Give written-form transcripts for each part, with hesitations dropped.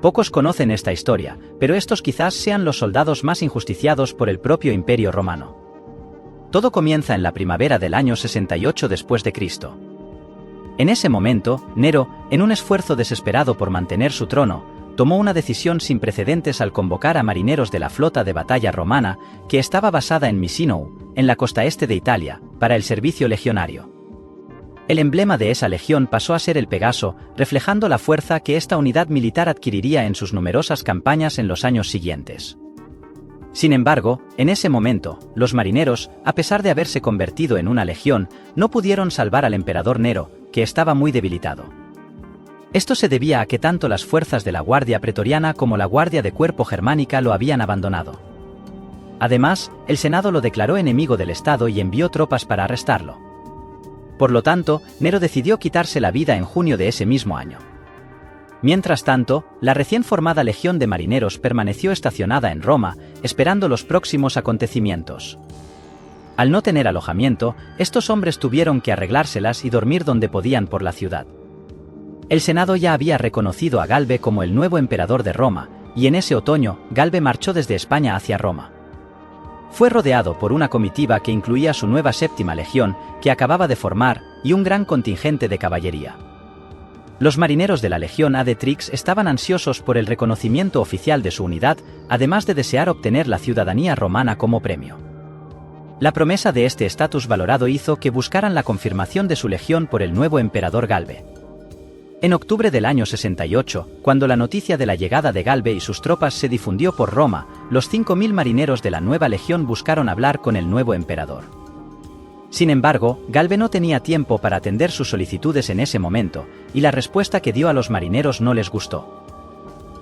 Pocos conocen esta historia, pero estos quizás sean los soldados más injusticiados por el propio Imperio Romano. Todo comienza en la primavera del año 68 después de Cristo. En ese momento, Nero, en un esfuerzo desesperado por mantener su trono, tomó una decisión sin precedentes al convocar a marineros de la flota de batalla romana, que estaba basada en Misino, en la costa este de Italia, para el servicio legionario. El emblema de esa legión pasó a ser el Pegaso, reflejando la fuerza que esta unidad militar adquiriría en sus numerosas campañas en los años siguientes. Sin embargo, en ese momento, los marineros, a pesar de haberse convertido en una legión, no pudieron salvar al emperador Nero, que estaba muy debilitado. Esto se debía a que tanto las fuerzas de la Guardia Pretoriana como la Guardia de Cuerpo Germánica lo habían abandonado. Además, el Senado lo declaró enemigo del Estado y envió tropas para arrestarlo. Por lo tanto, Nero decidió quitarse la vida en junio de ese mismo año. Mientras tanto, la recién formada Legión de Marineros permaneció estacionada en Roma, esperando los próximos acontecimientos. Al no tener alojamiento, estos hombres tuvieron que arreglárselas y dormir donde podían por la ciudad. El Senado ya había reconocido a Galbe como el nuevo emperador de Roma, y en ese otoño, Galbe marchó desde España hacia Roma. Fue rodeado por una comitiva que incluía su nueva séptima legión, que acababa de formar, y un gran contingente de caballería. Los marineros de la Legión Adetrix estaban ansiosos por el reconocimiento oficial de su unidad, además de desear obtener la ciudadanía romana como premio. La promesa de este estatus valorado hizo que buscaran la confirmación de su legión por el nuevo emperador Galbe. En octubre del año 68, cuando la noticia de la llegada de Galbe y sus tropas se difundió por Roma, los 5.000 marineros de la nueva legión buscaron hablar con el nuevo emperador. Sin embargo, Galbe no tenía tiempo para atender sus solicitudes en ese momento, y la respuesta que dio a los marineros no les gustó.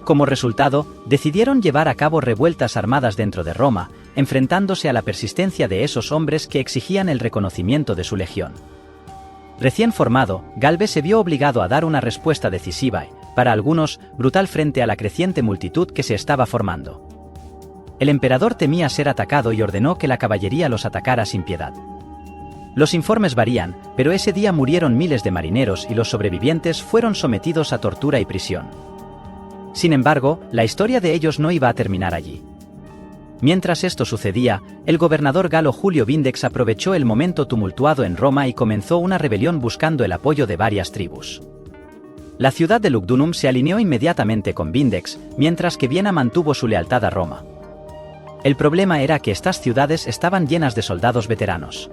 Como resultado, decidieron llevar a cabo revueltas armadas dentro de Roma, enfrentándose a la persistencia de esos hombres que exigían el reconocimiento de su legión. Recién formado, Galbe se vio obligado a dar una respuesta decisiva y, para algunos, brutal frente a la creciente multitud que se estaba formando. El emperador temía ser atacado y ordenó que la caballería los atacara sin piedad. Los informes varían, pero ese día murieron miles de marineros y los sobrevivientes fueron sometidos a tortura y prisión. Sin embargo, la historia de ellos no iba a terminar allí. Mientras esto sucedía, el gobernador galo Julio Vindex aprovechó el momento tumultuado en Roma y comenzó una rebelión buscando el apoyo de varias tribus. La ciudad de Lugdunum se alineó inmediatamente con Vindex, mientras que Viena mantuvo su lealtad a Roma. El problema era que estas ciudades estaban llenas de soldados veteranos.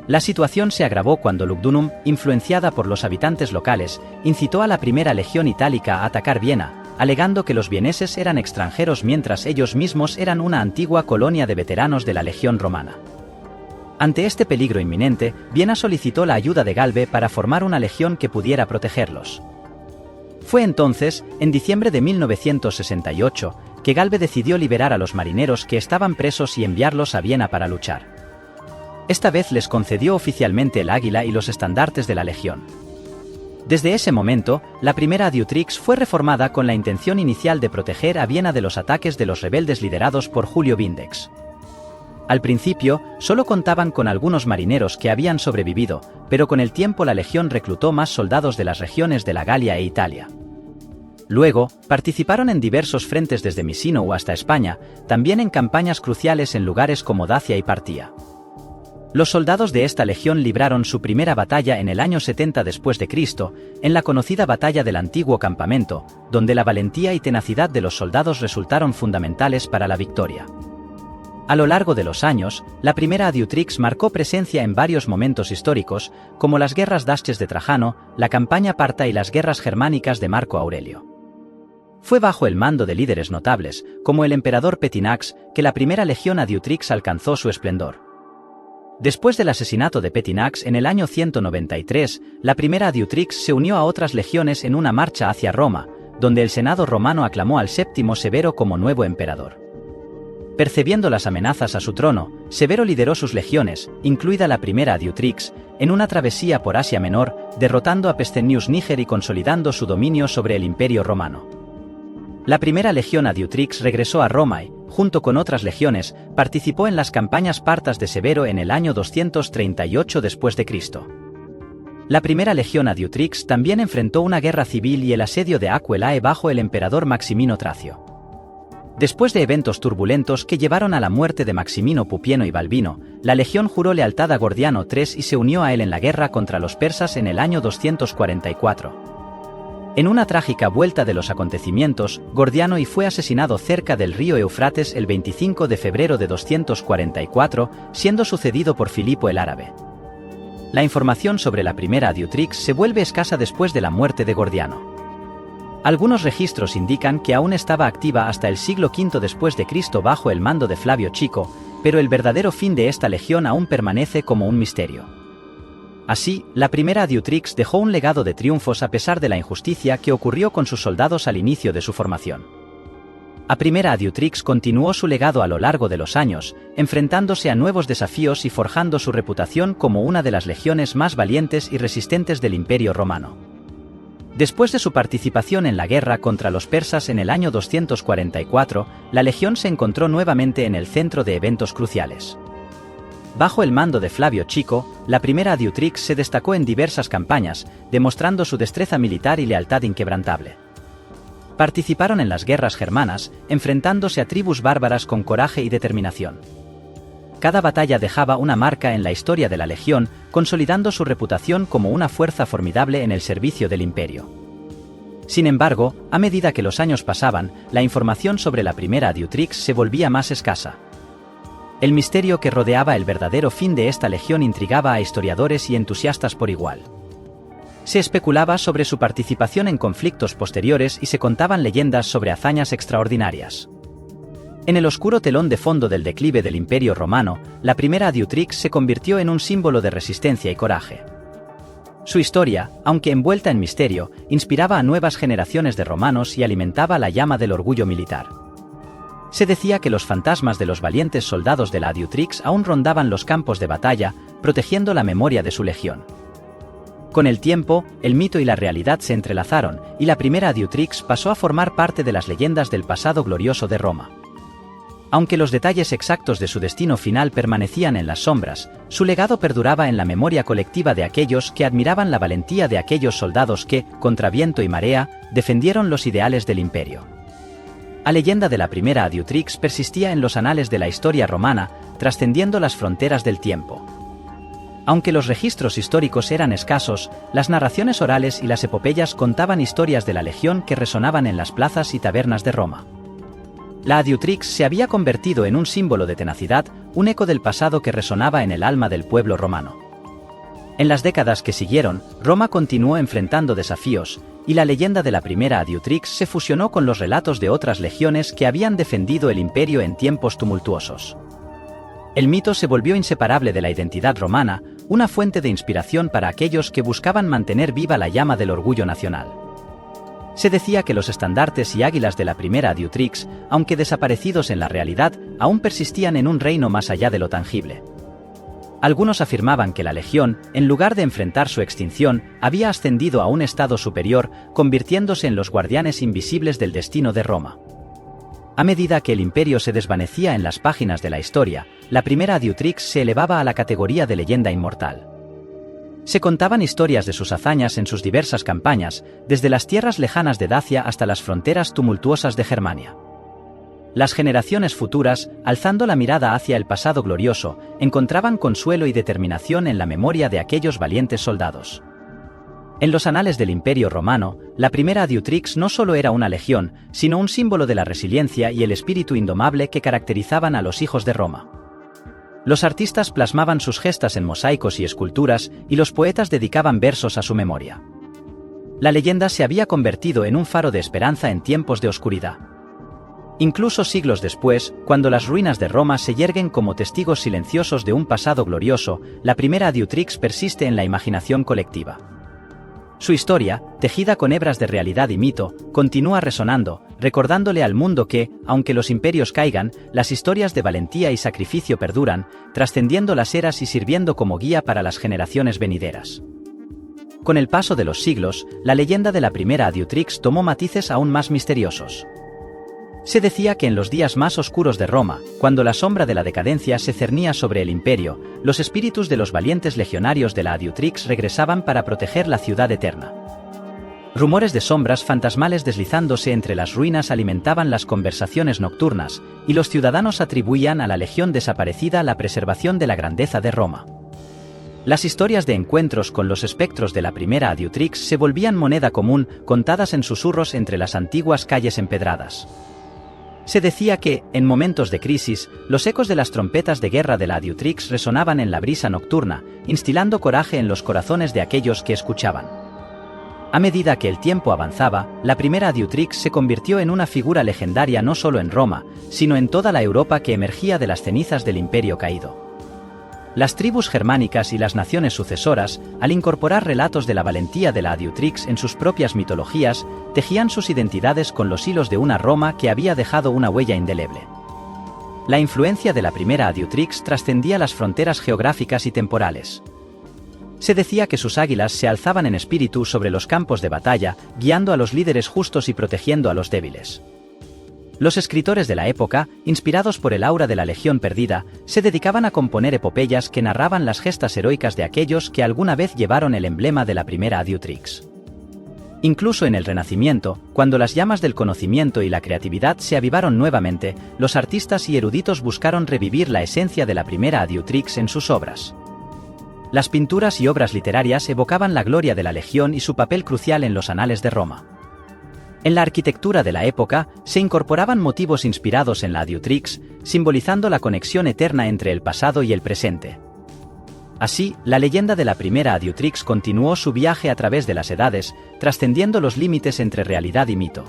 La situación se agravó cuando Lugdunum, influenciada por los habitantes locales, incitó a la primera legión itálica a atacar Viena, alegando que los vieneses eran extranjeros mientras ellos mismos eran una antigua colonia de veteranos de la legión romana. Ante este peligro inminente, Viena solicitó la ayuda de Galbe para formar una legión que pudiera protegerlos. Fue entonces, en diciembre de 1968, que Galbe decidió liberar a los marineros que estaban presos y enviarlos a Viena para luchar. Esta vez les concedió oficialmente el águila y los estandartes de la legión. Desde ese momento, la primera Adiutrix fue reformada con la intención inicial de proteger a Viena de los ataques de los rebeldes liderados por Julio Vindex. Al principio, solo contaban con algunos marineros que habían sobrevivido, pero con el tiempo la legión reclutó más soldados de las regiones de la Galia e Italia. Luego, participaron en diversos frentes desde Misino hasta España, también en campañas cruciales en lugares como Dacia y Partia. Los soldados de esta legión libraron su primera batalla en el año 70 después de Cristo, en la conocida batalla del Antiguo Campamento, donde la valentía y tenacidad de los soldados resultaron fundamentales para la victoria. A lo largo de los años, la primera Adiutrix marcó presencia en varios momentos históricos, como las guerras dasches de Trajano, la campaña parta y las guerras germánicas de Marco Aurelio. Fue bajo el mando de líderes notables, como el emperador Pertinax, que la primera legión Adiutrix alcanzó su esplendor. Después del asesinato de Pertinax en el año 193, la primera Adiutrix se unió a otras legiones en una marcha hacia Roma, donde el Senado romano aclamó al Séptimo Severo como nuevo emperador. Percibiendo las amenazas a su trono, Severo lideró sus legiones, incluida la primera Adiutrix, en una travesía por Asia Menor, derrotando a Pescennius Níger y consolidando su dominio sobre el Imperio Romano. La primera legión Adiutrix regresó a Roma y, junto con otras legiones, participó en las campañas partas de Severo en el año 238 después de Cristo. La primera legión Adiutrix también enfrentó una guerra civil y el asedio de Aquelae bajo el emperador Maximino Tracio. Después de eventos turbulentos que llevaron a la muerte de Maximino Pupieno y Balbino, la legión juró lealtad a Gordiano III y se unió a él en la guerra contra los persas en el año 244. En una trágica vuelta de los acontecimientos, Gordiano I fue asesinado cerca del río Eufrates el 25 de febrero de 244, siendo sucedido por Filipo el Árabe. La información sobre la primera Adiutrix se vuelve escasa después de la muerte de Gordiano. Algunos registros indican que aún estaba activa hasta el siglo V después de Cristo bajo el mando de Flavio Chico, pero el verdadero fin de esta legión aún permanece como un misterio. Así, la primera Adiutrix dejó un legado de triunfos a pesar de la injusticia que ocurrió con sus soldados al inicio de su formación. La primera Adiutrix continuó su legado a lo largo de los años, enfrentándose a nuevos desafíos y forjando su reputación como una de las legiones más valientes y resistentes del Imperio Romano. Después de su participación en la guerra contra los persas en el año 244, la legión se encontró nuevamente en el centro de eventos cruciales. Bajo el mando de Flavio Chico, la primera Adiutrix se destacó en diversas campañas, demostrando su destreza militar y lealtad inquebrantable. Participaron en las guerras germanas, enfrentándose a tribus bárbaras con coraje y determinación. Cada batalla dejaba una marca en la historia de la legión, consolidando su reputación como una fuerza formidable en el servicio del imperio. Sin embargo, a medida que los años pasaban, la información sobre la primera Adiutrix se volvía más escasa. El misterio que rodeaba el verdadero fin de esta legión intrigaba a historiadores y entusiastas por igual. Se especulaba sobre su participación en conflictos posteriores y se contaban leyendas sobre hazañas extraordinarias. En el oscuro telón de fondo del declive del Imperio Romano, la primera Adiutrix se convirtió en un símbolo de resistencia y coraje. Su historia, aunque envuelta en misterio, inspiraba a nuevas generaciones de romanos y alimentaba la llama del orgullo militar. Se decía que los fantasmas de los valientes soldados de la Adiutrix aún rondaban los campos de batalla, protegiendo la memoria de su legión. Con el tiempo, el mito y la realidad se entrelazaron, y la primera Adiutrix pasó a formar parte de las leyendas del pasado glorioso de Roma. Aunque los detalles exactos de su destino final permanecían en las sombras, su legado perduraba en la memoria colectiva de aquellos que admiraban la valentía de aquellos soldados que, contra viento y marea, defendieron los ideales del imperio. La leyenda de la primera Adiutrix persistía en los anales de la historia romana, trascendiendo las fronteras del tiempo. Aunque los registros históricos eran escasos, las narraciones orales y las epopeyas contaban historias de la legión que resonaban en las plazas y tabernas de Roma. La Adiutrix se había convertido en un símbolo de tenacidad, un eco del pasado que resonaba en el alma del pueblo romano. En las décadas que siguieron, Roma continuó enfrentando desafíos, y la leyenda de la primera Adiutrix se fusionó con los relatos de otras legiones que habían defendido el imperio en tiempos tumultuosos. El mito se volvió inseparable de la identidad romana, una fuente de inspiración para aquellos que buscaban mantener viva la llama del orgullo nacional. Se decía que los estandartes y águilas de la primera Adiutrix, aunque desaparecidos en la realidad, aún persistían en un reino más allá de lo tangible. Algunos afirmaban que la legión, en lugar de enfrentar su extinción, había ascendido a un estado superior, convirtiéndose en los guardianes invisibles del destino de Roma. A medida que el imperio se desvanecía en las páginas de la historia, la primera Adiutrix se elevaba a la categoría de leyenda inmortal. Se contaban historias de sus hazañas en sus diversas campañas, desde las tierras lejanas de Dacia hasta las fronteras tumultuosas de Germania. Las generaciones futuras, alzando la mirada hacia el pasado glorioso, encontraban consuelo y determinación en la memoria de aquellos valientes soldados. En los anales del Imperio Romano, la primera Adiutrix no solo era una legión, sino un símbolo de la resiliencia y el espíritu indomable que caracterizaban a los hijos de Roma. Los artistas plasmaban sus gestas en mosaicos y esculturas, y los poetas dedicaban versos a su memoria. La leyenda se había convertido en un faro de esperanza en tiempos de oscuridad. Incluso siglos después, cuando las ruinas de Roma se yerguen como testigos silenciosos de un pasado glorioso, la primera Adiutrix persiste en la imaginación colectiva. Su historia, tejida con hebras de realidad y mito, continúa resonando, recordándole al mundo que, aunque los imperios caigan, las historias de valentía y sacrificio perduran, trascendiendo las eras y sirviendo como guía para las generaciones venideras. Con el paso de los siglos, la leyenda de la primera Adiutrix tomó matices aún más misteriosos. Se decía que en los días más oscuros de Roma, cuando la sombra de la decadencia se cernía sobre el imperio, los espíritus de los valientes legionarios de la Adiutrix regresaban para proteger la ciudad eterna. Rumores de sombras fantasmales deslizándose entre las ruinas alimentaban las conversaciones nocturnas, y los ciudadanos atribuían a la legión desaparecida la preservación de la grandeza de Roma. Las historias de encuentros con los espectros de la primera Adiutrix se volvían moneda común, contadas en susurros entre las antiguas calles empedradas. Se decía que, en momentos de crisis, los ecos de las trompetas de guerra de la Adiutrix resonaban en la brisa nocturna, instillando coraje en los corazones de aquellos que escuchaban. A medida que el tiempo avanzaba, la primera Adiutrix se convirtió en una figura legendaria no solo en Roma, sino en toda la Europa que emergía de las cenizas del imperio caído. Las tribus germánicas y las naciones sucesoras, al incorporar relatos de la valentía de la Adiutrix en sus propias mitologías, tejían sus identidades con los hilos de una Roma que había dejado una huella indeleble. La influencia de la primera Adiutrix trascendía las fronteras geográficas y temporales. Se decía que sus águilas se alzaban en espíritu sobre los campos de batalla, guiando a los líderes justos y protegiendo a los débiles. Los escritores de la época, inspirados por el aura de la Legión Perdida, se dedicaban a componer epopeyas que narraban las gestas heroicas de aquellos que alguna vez llevaron el emblema de la primera Adiutrix. Incluso en el Renacimiento, cuando las llamas del conocimiento y la creatividad se avivaron nuevamente, los artistas y eruditos buscaron revivir la esencia de la primera Adiutrix en sus obras. Las pinturas y obras literarias evocaban la gloria de la Legión y su papel crucial en los anales de Roma. En la arquitectura de la época, se incorporaban motivos inspirados en la Adiutrix, simbolizando la conexión eterna entre el pasado y el presente. Así, la leyenda de la primera Adiutrix continuó su viaje a través de las edades, trascendiendo los límites entre realidad y mito.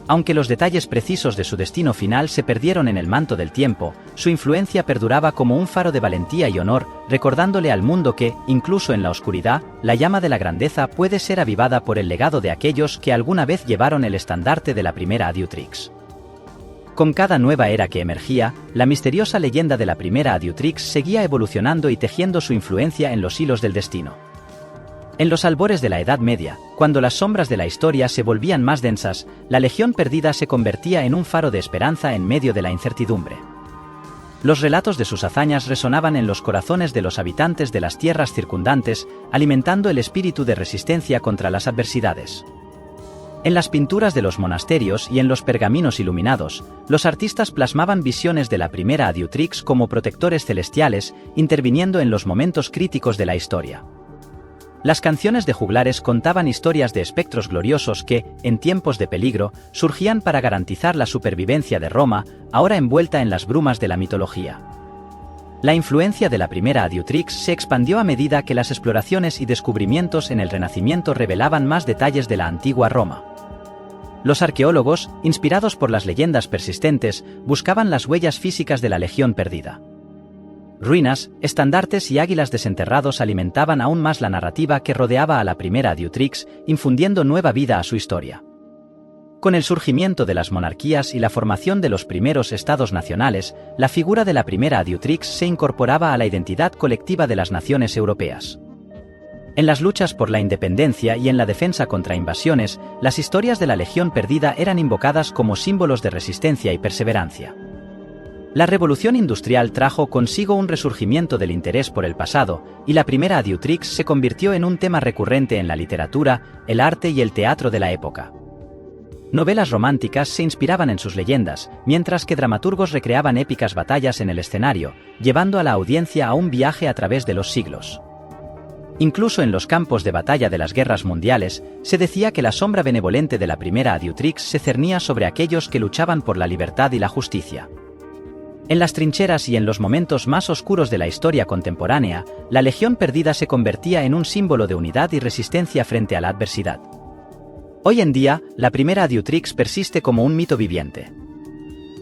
Aunque los detalles precisos de su destino final se perdieron en el manto del tiempo, su influencia perduraba como un faro de valentía y honor, recordándole al mundo que, incluso en la oscuridad, la llama de la grandeza puede ser avivada por el legado de aquellos que alguna vez llevaron el estandarte de la primera Adiutrix. Con cada nueva era que emergía, la misteriosa leyenda de la primera Adiutrix seguía evolucionando y tejiendo su influencia en los hilos del destino. En los albores de la Edad Media, cuando las sombras de la historia se volvían más densas, la Legión Perdida se convertía en un faro de esperanza en medio de la incertidumbre. Los relatos de sus hazañas resonaban en los corazones de los habitantes de las tierras circundantes, alimentando el espíritu de resistencia contra las adversidades. En las pinturas de los monasterios y en los pergaminos iluminados, los artistas plasmaban visiones de la primera Adiutrix como protectores celestiales, interviniendo en los momentos críticos de la historia. Las canciones de juglares contaban historias de espectros gloriosos que, en tiempos de peligro, surgían para garantizar la supervivencia de Roma, ahora envuelta en las brumas de la mitología. La influencia de la primera Adiutrix se expandió a medida que las exploraciones y descubrimientos en el Renacimiento revelaban más detalles de la antigua Roma. Los arqueólogos, inspirados por las leyendas persistentes, buscaban las huellas físicas de la Legión Perdida. Ruinas, estandartes y águilas desenterrados alimentaban aún más la narrativa que rodeaba a la primera Adiutrix, infundiendo nueva vida a su historia. Con el surgimiento de las monarquías y la formación de los primeros estados nacionales, la figura de la primera Adiutrix se incorporaba a la identidad colectiva de las naciones europeas. En las luchas por la independencia y en la defensa contra invasiones, las historias de la Legión Perdida eran invocadas como símbolos de resistencia y perseverancia. La revolución industrial trajo consigo un resurgimiento del interés por el pasado, y la primera Adiutrix se convirtió en un tema recurrente en la literatura, el arte y el teatro de la época. Novelas románticas se inspiraban en sus leyendas, mientras que dramaturgos recreaban épicas batallas en el escenario, llevando a la audiencia a un viaje a través de los siglos. Incluso en los campos de batalla de las guerras mundiales, se decía que la sombra benevolente de la primera Adiutrix se cernía sobre aquellos que luchaban por la libertad y la justicia. En las trincheras y en los momentos más oscuros de la historia contemporánea, la Legión Perdida se convertía en un símbolo de unidad y resistencia frente a la adversidad. Hoy en día, la primera Adiutrix persiste como un mito viviente.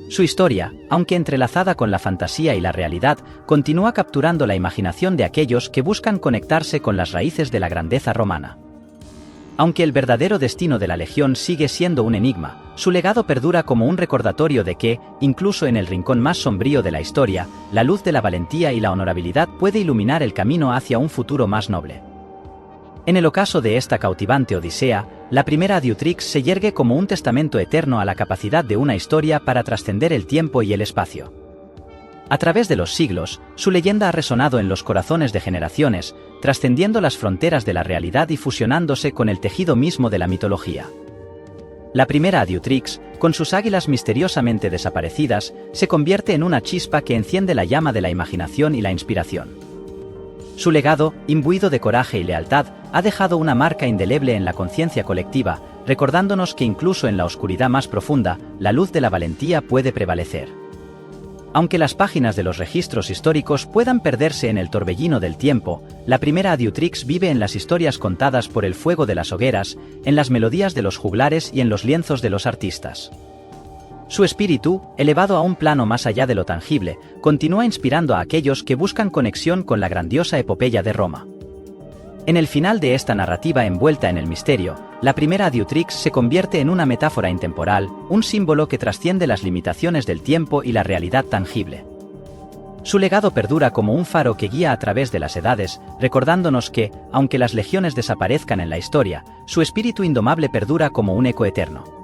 Su historia, aunque entrelazada con la fantasía y la realidad, continúa capturando la imaginación de aquellos que buscan conectarse con las raíces de la grandeza romana. Aunque el verdadero destino de la Legión sigue siendo un enigma, su legado perdura como un recordatorio de que, incluso en el rincón más sombrío de la historia, la luz de la valentía y la honorabilidad puede iluminar el camino hacia un futuro más noble. En el ocaso de esta cautivante odisea, La primera Adiutrix se yergue como un testamento eterno a la capacidad de una historia para trascender el tiempo y el espacio. A través de los siglos, su leyenda ha resonado en los corazones de generaciones, trascendiendo las fronteras de la realidad y fusionándose con el tejido mismo de la mitología. La primera Adiutrix, con sus águilas misteriosamente desaparecidas, se convierte en una chispa que enciende la llama de la imaginación y la inspiración. Su legado, imbuido de coraje y lealtad, ha dejado una marca indeleble en la conciencia colectiva, recordándonos que incluso en la oscuridad más profunda, la luz de la valentía puede prevalecer. Aunque las páginas de los registros históricos puedan perderse en el torbellino del tiempo, la primera Adiutrix vive en las historias contadas por el fuego de las hogueras, en las melodías de los juglares y en los lienzos de los artistas. Su espíritu, elevado a un plano más allá de lo tangible, continúa inspirando a aquellos que buscan conexión con la grandiosa epopeya de Roma. En el final de esta narrativa envuelta en el misterio, la primera Adiutrix se convierte en una metáfora intemporal, un símbolo que trasciende las limitaciones del tiempo y la realidad tangible. Su legado perdura como un faro que guía a través de las edades, recordándonos que, aunque las legiones desaparezcan en la historia, su espíritu indomable perdura como un eco eterno.